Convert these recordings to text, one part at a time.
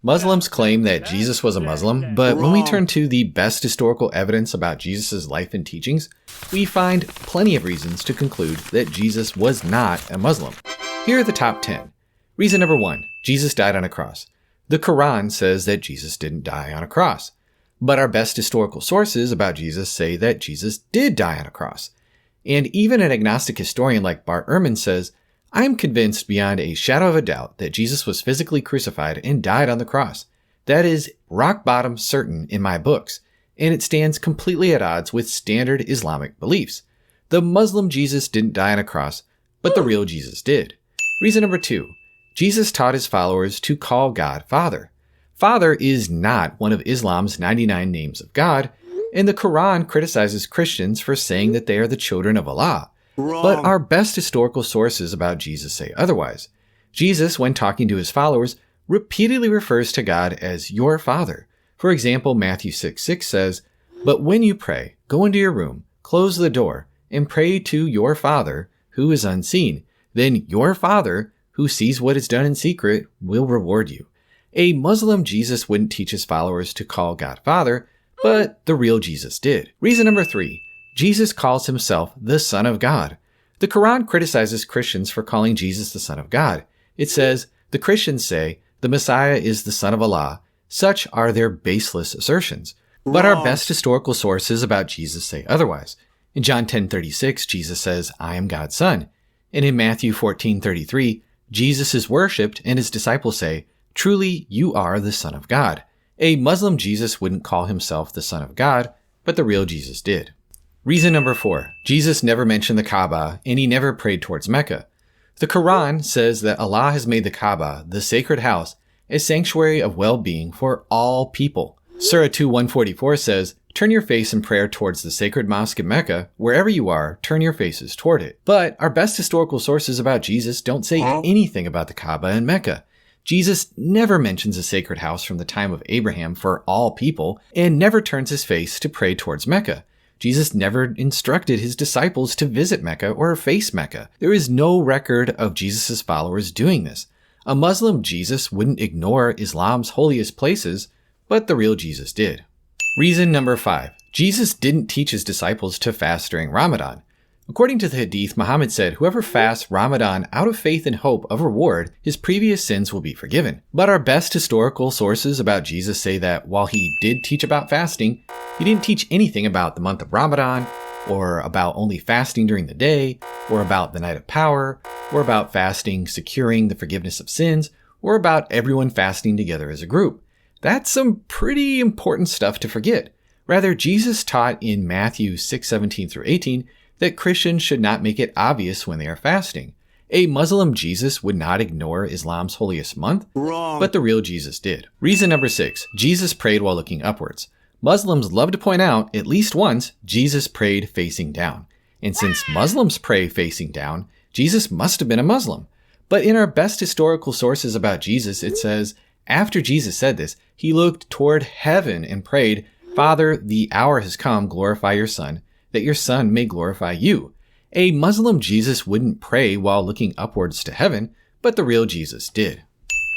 Muslims claim that Jesus was a Muslim, but when we turn to the best historical evidence about Jesus' life and teachings, we find plenty of reasons to conclude that Jesus was not a Muslim. Here are the top 10. Reason number 1, Jesus died on a cross. The Quran says that Jesus didn't die on a cross, but our best historical sources about Jesus say that Jesus did die on a cross. And even an agnostic historian like Bart Ehrman says, I am convinced beyond a shadow of a doubt that Jesus was physically crucified and died on the cross. That is rock bottom certain in my books, and it stands completely at odds with standard Islamic beliefs. The Muslim Jesus didn't die on a cross, but the real Jesus did. Reason number 2, Jesus taught his followers to call God Father. Father is not one of Islam's 99 names of God, and the Quran criticizes Christians for saying that they are the children of Allah. But our best historical sources about Jesus say otherwise. Jesus, when talking to his followers, repeatedly refers to God as your Father. For example, Matthew 6:6 says, But when you pray, go into your room, close the door, and pray to your Father who is unseen. Then your Father, who sees what is done in secret, will reward you. A Muslim Jesus wouldn't teach his followers to call God Father, but the real Jesus did. Reason number 3, Jesus calls himself the Son of God. The Quran criticizes Christians for calling Jesus the Son of God. It says, the Christians say, the Messiah is the Son of Allah. Such are their baseless assertions. But our best historical sources about Jesus say otherwise. In John 10:36, Jesus says, I am God's Son. And in Matthew 14:33, Jesus is worshipped and his disciples say, truly, you are the Son of God. A Muslim Jesus wouldn't call himself the Son of God, but the real Jesus did. Reason number 4, Jesus never mentioned the Kaaba and he never prayed towards Mecca. The Quran says that Allah has made the Kaaba, the sacred house, a sanctuary of well-being for all people. Surah 2:144 says, turn your face in prayer towards the sacred mosque in Mecca. Wherever you are, turn your faces toward it. But our best historical sources about Jesus don't say anything about the Kaaba in Mecca. Jesus never mentions a sacred house from the time of Abraham for all people and never turns his face to pray towards Mecca. Jesus never instructed his disciples to visit Mecca or face Mecca. There is no record of Jesus' followers doing this. A Muslim Jesus wouldn't ignore Islam's holiest places, but the real Jesus did. Reason number 5, Jesus didn't teach his disciples to fast during Ramadan. According to the Hadith, Muhammad said, whoever fasts Ramadan out of faith and hope of reward, his previous sins will be forgiven. But our best historical sources about Jesus say that while he did teach about fasting, he didn't teach anything about the month of Ramadan, or about only fasting during the day, or about the night of power, or about fasting securing the forgiveness of sins, or about everyone fasting together as a group. That's some pretty important stuff to forget. Rather, Jesus taught in Matthew 6:17-18 that Christians should not make it obvious when they are fasting. A Muslim Jesus would not ignore Islam's holiest month, but the real Jesus did. Reason number 6, Jesus prayed while looking upwards. Muslims love to point out, at least once, Jesus prayed facing down. And since Muslims pray facing down, Jesus must have been a Muslim. But in our best historical sources about Jesus, it says, after Jesus said this, he looked toward heaven and prayed, Father, the hour has come, glorify your Son, that your Son may glorify you. A Muslim Jesus wouldn't pray while looking upwards to heaven, but the real Jesus did.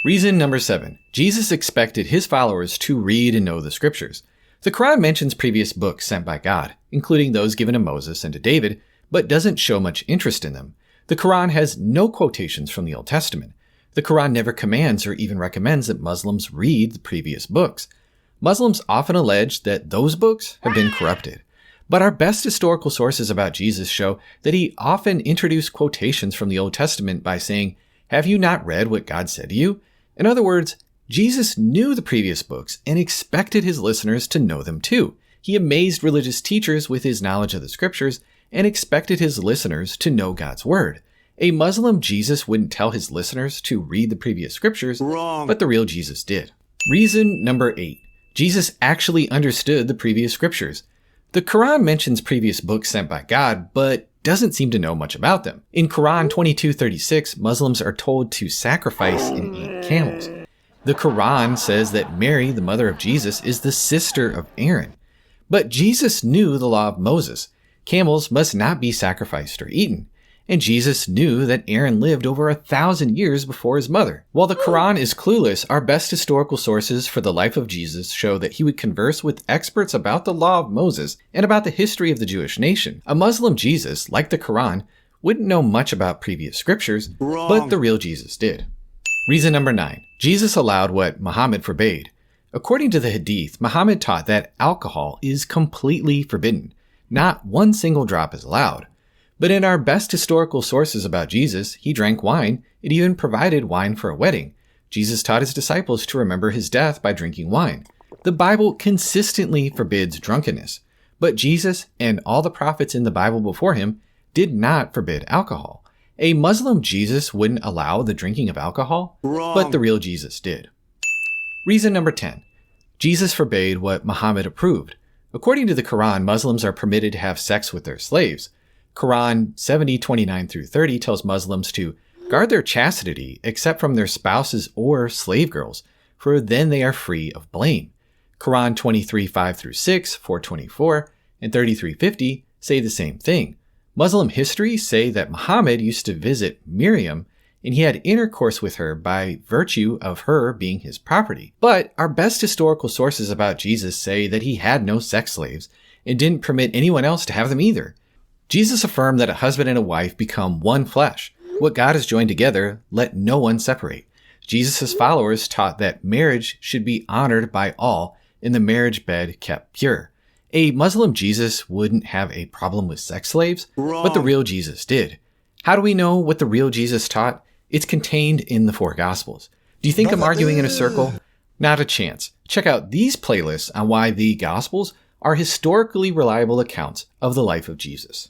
Reason number 7, Jesus expected his followers to read and know the scriptures. The Quran mentions previous books sent by God, including those given to Moses and to David, but doesn't show much interest in them. The Quran has no quotations from the Old Testament. The Quran never commands or even recommends that Muslims read the previous books. Muslims often allege that those books have been corrupted. But our best historical sources about Jesus show that he often introduced quotations from the Old Testament by saying, have you not read what God said to you? In other words, Jesus knew the previous books and expected his listeners to know them too. He amazed religious teachers with his knowledge of the scriptures and expected his listeners to know God's word. A Muslim Jesus wouldn't tell his listeners to read the previous scriptures, but the real Jesus did. Reason number 8, Jesus actually understood the previous scriptures. The Quran mentions previous books sent by God, but doesn't seem to know much about them. In Quran 22:36, Muslims are told to sacrifice and eat camels. The Quran says that Mary, the mother of Jesus, is the sister of Aaron. But Jesus knew the law of Moses. Camels must not be sacrificed or eaten. And Jesus knew that Aaron lived over 1,000 years before his mother. While the Quran is clueless, our best historical sources for the life of Jesus show that he would converse with experts about the law of Moses and about the history of the Jewish nation. A Muslim Jesus, like the Quran, wouldn't know much about previous scriptures, but the real Jesus did. Reason number 9. Jesus allowed what Muhammad forbade. According to the Hadith, Muhammad taught that alcohol is completely forbidden. Not one single drop is allowed. But in our best historical sources about Jesus, he drank wine. It even provided wine for a wedding. Jesus taught his disciples to remember his death by drinking wine. The Bible consistently forbids drunkenness. But Jesus and all the prophets in the Bible before him did not forbid alcohol. A Muslim Jesus wouldn't allow the drinking of alcohol, but the real Jesus did. Reason number 10. Jesus forbade what Muhammad approved. According to the Quran, Muslims are permitted to have sex with their slaves. Quran 70:29-30 tells Muslims to guard their chastity except from their spouses or slave girls, for then they are free of blame. Quran 23:5-6, 424, and 33:50 say the same thing. Muslim history say that Muhammad used to visit Miriam and he had intercourse with her by virtue of her being his property. But our best historical sources about Jesus say that he had no sex slaves and didn't permit anyone else to have them either. Jesus affirmed that a husband and a wife become one flesh. What God has joined together, let no one separate. Jesus' followers taught that marriage should be honored by all and the marriage bed kept pure. A Muslim Jesus wouldn't have a problem with sex slaves, but the real Jesus did. How do we know what the real Jesus taught? It's contained in the 4 Gospels. Do you think I'm arguing in a circle? Not a chance. Check out these playlists on why the Gospels are historically reliable accounts of the life of Jesus.